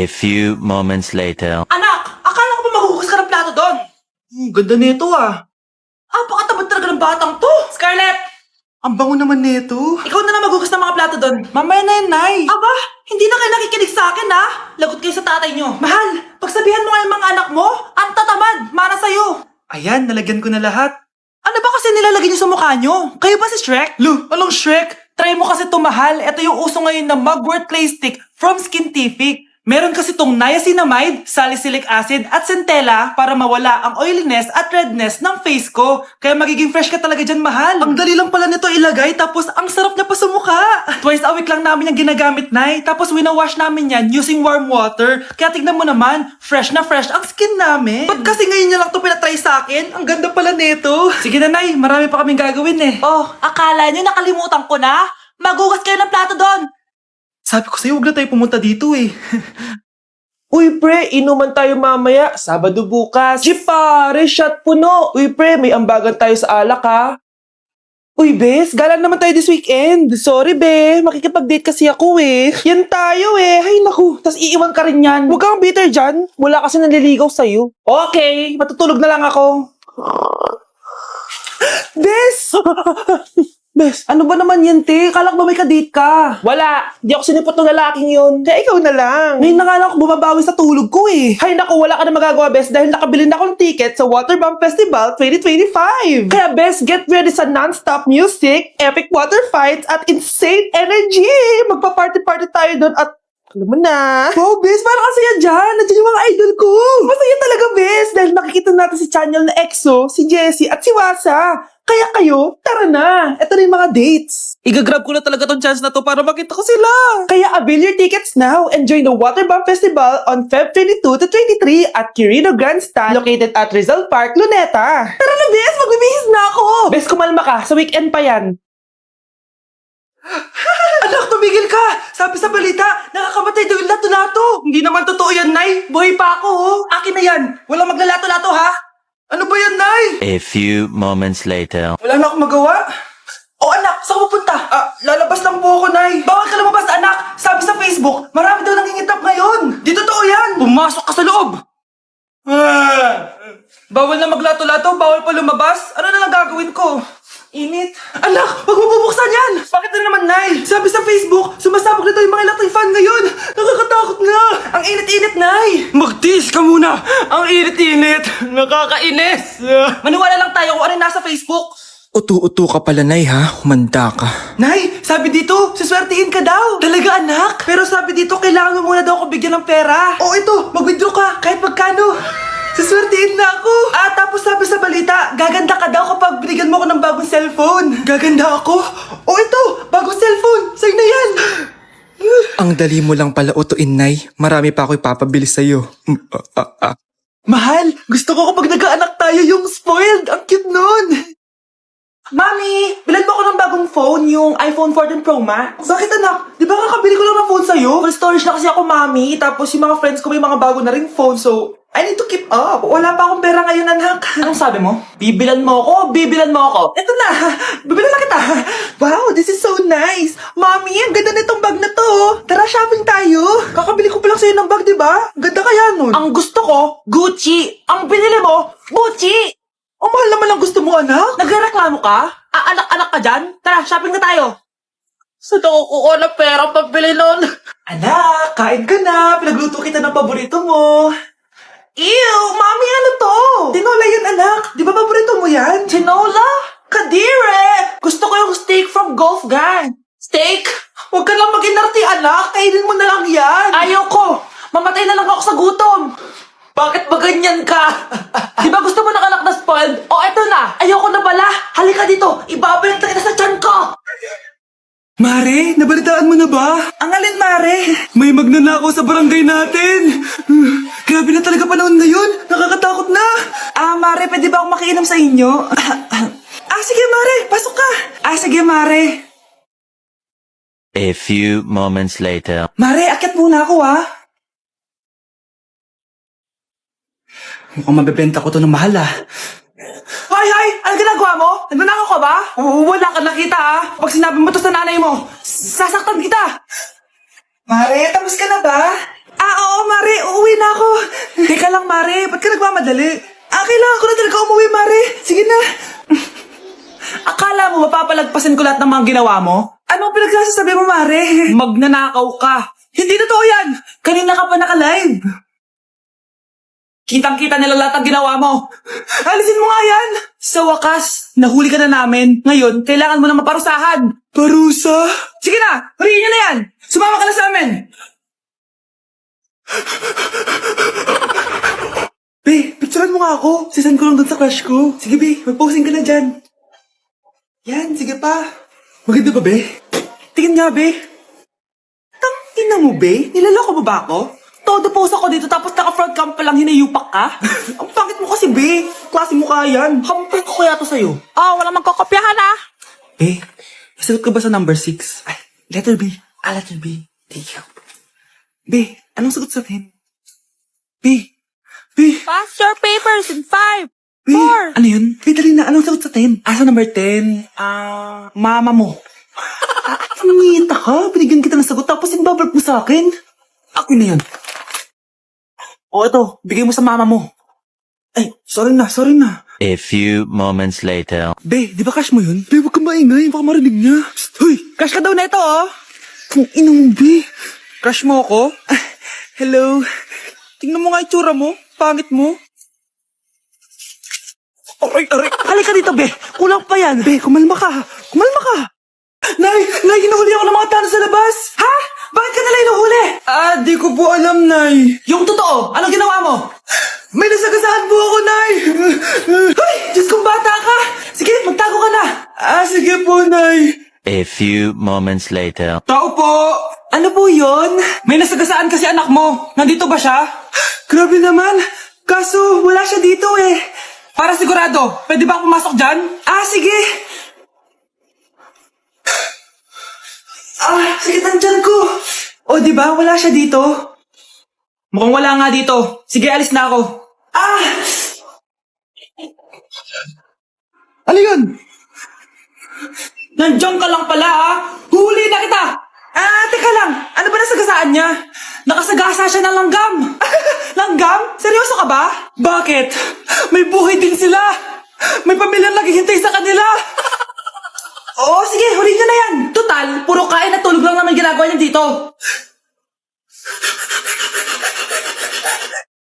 few moments later. Anak, akala ko ba maghuhugas ka ng plato doon? Ganda nito ah. Pakatabat talaga ng batang to. Scarlett, Ang bango naman nito. ikaw na lang maghugas ng mga plato doon. Mamaya na yan, Nay. Aba, hindi na kayo nakikinig sa akin ha. Lagot kayo sa tatay nyo. Mahal, pagsabihan mo nga yung mga anak mo, ang tatamad, mana sa'yo. Ayan, nalagyan ko na lahat. Ano ba kasi nilalagay nyo sa mukha nyo? Kayo ba si Shrek? Lo, anong Shrek? Try mo kasi to, mahal. Ito yung uso ngayon na mugwort clay stick from Skintific. Meron kasi tong niacinamide, salicylic acid at centella para mawala ang oiliness at redness ng face ko. Kaya magiging fresh ka talaga dyan, mahal. Ang dali lang pala nito ilagay, tapos ang sarap niya pa sa mukha. Twice a week lang namin yung ginagamit, Nay. Tapos winawash namin yan using warm water. Kaya tignan mo naman, fresh na fresh ang skin namin. Ba't kasi ngayon niya lang to pinatry sa akin? Ang ganda pala nito. Sige na, Nay. Marami pa kaming gagawin eh. Oh, akala nyo nakalimutan ko na? Magugas kayo ng plato doon. Sabi ko sa'yo, huwag na tayo pumunta dito eh. Uy pre, inuman tayo mamaya, Sabado bukas. Jeep pare, shot puno. Uy pre, may ambagan tayo sa alak ha. Uy bes, gala naman tayo this weekend. Sorry be, makikipag-date kasi ako eh. Yan tayo eh, ay naku, tas iiwan ka rin yan. Huwag kang bitter dyan, wala kasi naliligaw sa'yo. Okay, matutulog na lang ako. Bes! Bes, ano ba naman yan, te? Kala ko ba may kadate ka? Wala. Di ako sinipot ng lalaking yun. Kaya ikaw na lang. Ngayon na nga lang ako bumabawi sa tulog ko eh. Hay naku, wala ka na magagawa, Bes, dahil nakabili na akong ticket sa Waterbomb Festival 2025. Kaya, Bes, get ready sa non-stop music, epic water fights, at insane energy. Magpa-party-party tayo doon at alam mo na. Wow, Bes, parang kasaya dyan. Nandiyan yung mga idol ko. Masaya talaga, Bes, dahil makikita natin si Channel na EXO, si Jessie, at si Wasa. Kaya kayo, tara na. Ito na yung mga dates. Igagrab ko na talaga tong chance na to para makita ko sila. Kaya avail your tickets now and join the Waterbomb Festival on Feb 22 to 23 at Quirino Grandstand located at Rizal Park, Luneta. Tara na, Bes! Magbibihis na ako! Bes, kumalma ka. Sa weekend pa yan. Anak, tumigil ka! Sabi sa balita, nakakamatay daw yung lato-lato. Hindi naman totoo yan, Nay. Buhay pa ako, oh. Akin na yan. Walang maglalato-lato, ha? Ano ba yan, Nay? A few moments later. Wala na akong magawa. Oh anak, saan ka pupunta? Lalabas lang po ako, Nay. Bawal ka lumabas, anak. Sabi sa Facebook, marami daw nangingitap ngayon. Di totoo yan. Pumasok ka sa loob. Bawal na maglato-lato, bawal pa lumabas. Ano na lang gagawin ko? Init. Anak, wag mo bubuksan yan! Bakit na naman, Nay? Sabi sa Facebook, sumasabog na daw yung mga electric fan ngayon. Nakakatakot na. Ang init-init, Nay. Magtiis ka muna. Ang init-init. Nakakainis. Maniwala lang tayo kung ano yung nasa Facebook. Utu-utu ka pala, Nay, ha? Humanda ka. Nay, sabi dito, siswertihin ka daw. Talaga, anak? Pero sabi dito, kailangan mo muna daw ako bigyan ng pera. O ito, mag-withdraw ka, kahit magkano. Siswertihin na ako. Tapos sabi sa balita, gaganda ka daw kapag binigyan mo ako ng bagong cellphone. Gaganda ako? O ito, bagong cellphone. Sa'yo na yan. Ang dali mo lang pala utuin, Nay. Marami pa ako ipapabili sa'yo. Mahal, gusto ko kapag nagkaanak tayo yung spoiled. Ang cute nun. Mami, bilan mo ako ng bagong phone, yung iPhone 14 Pro Max. Bakit anak? Di ba kakabili ko lang ng phone sa'yo? Full storage na kasi ako, Mami. Tapos yung mga friends ko may mga bago na ring phone, so I need to keep up. Wala pa akong pera ngayon, anak. Anong sabi mo? Bibilan mo ako? Bibilan mo ako? Eto na, bibilan na kita. Wow, this is so nice. Mommy, ang ganda nitong bag na to. Tara, shopping tayo. Kakabili ko pa lang sa'yo ng bag, di ba? Ganda kaya nun. Ang gusto ko, Gucci. Ang binili mo, Gucci. Ang mahal naman ang gusto mo, anak. Nagreklamo ka? Anak-anak ka dyan? Tara, shopping na tayo. Saan ako kukuha ng pera pambili nun? Anak, kain ka na. Pinagluto kita ng paborito mo. Ew, Mami, ano to? Tinola yan, anak. Di ba paborito mo yan? Tinola? Kadire! Gusto ko yung steak from Golf Gang. Steak? Huwag ka lang mag-inarti, anak. Kainin mo na lang yan. Ayoko! Mamatay na lang ako sa gutom! Bakit ba ganyan ka? Di ba gusto mo ng anak na spoiled? O eto na! Ayoko na pala! Halika dito! Ibabalot kita sa tiyan ko! Mare, nabalitaan mo na ba? Ang alin, Mare? May magnanakaw sa barangay natin. Grabe na talaga panahon ngayon. Nakakatakot na. Mare, pwede ba akong makiinom sa inyo? Sige, Mare. Pasok ka. Sige, Mare. A few moments later. Mare, akyat muna ako, Mukhang mabebenta ko to ng mahal, Hoy! Ano ginagawa mo? Nagnanakaw ka ba? Wala ka nakita, Pag sinabi mo to sa nanay mo, sasaktan kita! Mare, tapos ka na ba? Oo, Mare. Uuwi na ako. Teka lang, Mare. Ba't ka nagmamadali? Kailangan ko na talaga umuwi, Mare. Sige na. Akala mo mapapalagpasin ko lahat ng mga ginawa mo? Anong pinagsasabi mo, Mare? Magnanakaw ka. Hindi totoo yan. Kanina ka pa naka-live. Kitang-kita nila lahat ng ginawa mo. Alisin mo nga yan. Sa wakas, nahuli ka na namin. Ngayon, kailangan mo na maparusahan. Parusa? Sige na, huliin niyo na yan. Sumama ka na sa amin. Be, picturean mo nga ako. Sisend ko lang doon sa crush ko. Sige, Be, mag-posing ka na dyan. Yan, sige pa. Maganda ba, Be? Tingin nga, Be. Tangina mo, Be? Nilaloko mo ba ako? Todo post ako dito tapos naka-front cam pa lang hinayupak ka? Ang pangit mo kasi, Be. Klase mo kaya yan. Hampir ko kaya to sa'yo. Walang magkokopyahan ah. Be, sagot ka ba sa number 6? Ay, letter B. Letter B. Thank you. Be, anong sagot sa 10? B. Pass your papers in 5, B. 4. Ano yun? Be, dali na. Anong sagot sa 10? Sa number 10? Mama mo. Nangingita ka? Binigyan kita ng sagot tapos inbabalik mo sa akin? Ako na yun. O ito, bigay mo sa mama mo. Ay, sorry na. A few moments later. Be, di ba crush mo yun? Be, huwag kang maingay. Baka marinig niya. Psst, hoy! Crush ka daw na ito, oh. Kung inong, Be. Crush mo ako? Hello. Tingnan mo nga itsura mo. Pangit mo. Aray. Halika dito, Be. Kulang pa yan. Be, kumalma ka. Nay, hinuhuli ako ng mga tao sa labas. Ha? Bakit ka nila hinuhuli? Di ko po alam, Nay. Yung totoo, anong ginawa mo? May nasagasaan po ako, Nay. Ay, Diyos kong bata ka. Sige, magtago ka na. Sige po, Nay. A few moments later. Tao po. Ano po yun? May nasagasaan kasi anak mo. Nandito ba siya? Grabe naman. Kaso, wala siya dito eh. Para sigurado, pwede ba pumasok dyan? Sige. Sige, nandyan ko. O, di ba? Wala siya dito. Mukhang wala nga dito. Sige, alis na ako. Ano yun? Nandiyan ka lang pala, ha? Huli na kita! Teka lang. Ano ba nasagasaan niya? Nakasagasa siya ng langgam. Langgam? Seryoso ka ba? Bakit? May buhay din sila. May pamilyang naghihintay sa kanila. Oo, sige, huli niyo na yan. Total, puro kain at tulog lang naman ginagawa niya dito.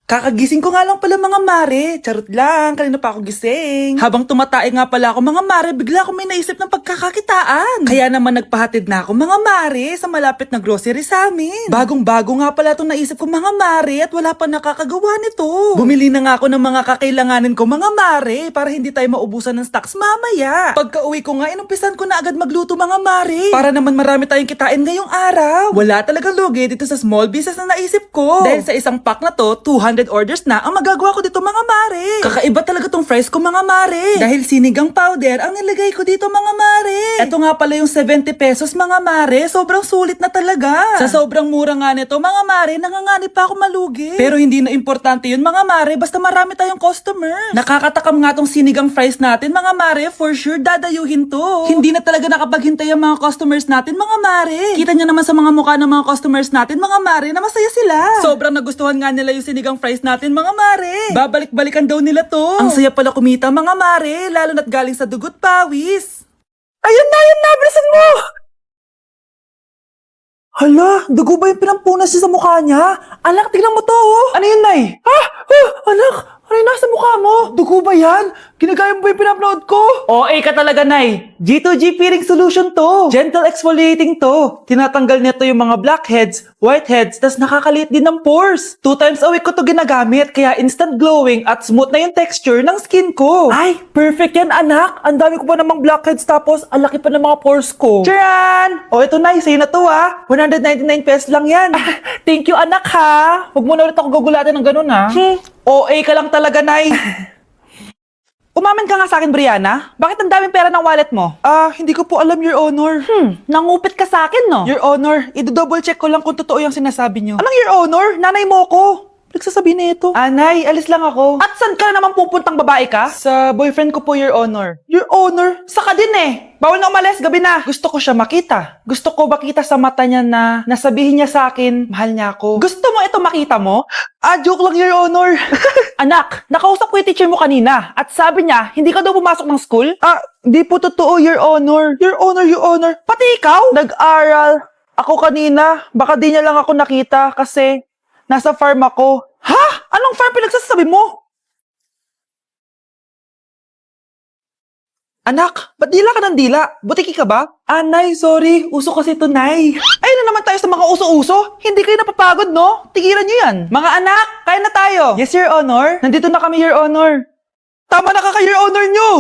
Kakagising ko nga lang pala mga mare. Charot lang, kanina pa ako gising. Habang tumatae nga pala ako mga mare, bigla ako may naisip ng pagkakakitaan. Kaya naman nagpahatid na ako mga mare sa malapit na grocery sa amin. Bagong-bago nga pala itong naisip ko mga mare at wala pa nakakagawa nito. Bumili na nga ako ng mga kakailanganin ko mga mare para hindi tayo maubusan ng stocks mamaya. Pagka uwi ko nga, inumpisan ko na agad magluto mga mare. Para naman marami tayong kitain ngayong araw. Wala talagang lugi dito sa small business na naisip ko. Dahil sa isang pack na to, 200 orders na ang magagawa ko dito mga mare. Kakaiba talaga tong fries ko mga mare. Dahil sinigang powder ang nilagay ko dito mga mare. Ito nga pala yung 70 pesos mga mare. Sobrang sulit na talaga. Sa sobrang mura nga nito mga mare, nanganganib pa ako malugi. Pero hindi na importante yun mga mare, basta marami tayong customer. Nakakatakam nga tong sinigang fries natin mga mare, for sure dadayuhin to. Hindi na talaga nakapaghintay ang mga customers natin mga mare. Kita niyo naman sa mga mukha ng mga customers natin mga mare na masaya sila. Sobrang nagustuhan nga nila yung sinigang fries natin mga mare. Babalik-balikan daw nila to. Ang saya pala kumita mga mare, lalo na't galing sa dugot pawis. Ayun na, bilisan mo! Hala, dugo ba yung pinampunas niya sa mukha niya? Anak, tignan mo to, oh. Ano yun, Nay? Anak, ano yung nasa mukha mo? Dugo ba yan? Ginagaya mo ba yung pinupload ko? ka talaga, Nay. G2G peeling solution to. Gentle exfoliating to. Tinatanggal nito yung mga blackheads, whiteheads, tas nakakaliit din ng pores. 2 times a week ko to ginagamit, kaya instant glowing at smooth na yung texture ng skin ko. Ay, perfect yan, anak. Ang dami ko pa namang blackheads tapos ang laki pa ng mga pores ko. Charan! Ito, Nay, sa'yo na to, 199 pesos lang yan. Thank you, anak, ha. Huwag mo na ulit ako gugulatin ng ganun, ha. OA ka lang talaga, Nay. Umamin ka nga sa akin, Brianna. Bakit ang daming pera ng wallet mo? Hindi ko po alam, Your Honor. Nangupit ka sa akin, no? Your Honor, i-double check ko lang kung totoo yung sinasabi nyo. Anong Your Honor? Nanay mo ko. Nagsasabi na ito. Anay, alis lang ako. At saan ka na naman pupuntang babae ka? Sa boyfriend ko po, Your Honor. Your Honor, saka din eh. Bawal na umalis, gabi na. Gusto ko siya makita. Gusto ko makita sa mata niya na nasabihin niya sa akin, mahal niya ako. Gusto mo ito makita mo? Joke lang, Your Honor. Anak, nakausap ko yung teacher mo kanina at sabi niya, hindi ka daw pumasok ng school? Di po totoo, Your Honor. Your Honor. Pati ikaw? Nag-aral. Ako kanina, baka di niya lang ako nakita kasi nasa farm ako. Ha? Anong farm pinagsasabi mo? Anak, ba't dila ka ng dila? Butiki ka ba? Nay, sorry. Uso kasi to, Nay. Ayun na naman tayo sa mga uso-uso. Hindi kayo napapagod, no? Tigilan nyo yan. Mga anak, kain na tayo. Yes, Your Honor. Nandito na kami, Your Honor. Tama na ka kay Your Honor nyo.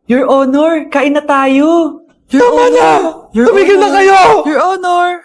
Your Honor, kain na tayo. Your Tama Honor. na. Your Tumigil na Honor. kayo. Your Honor.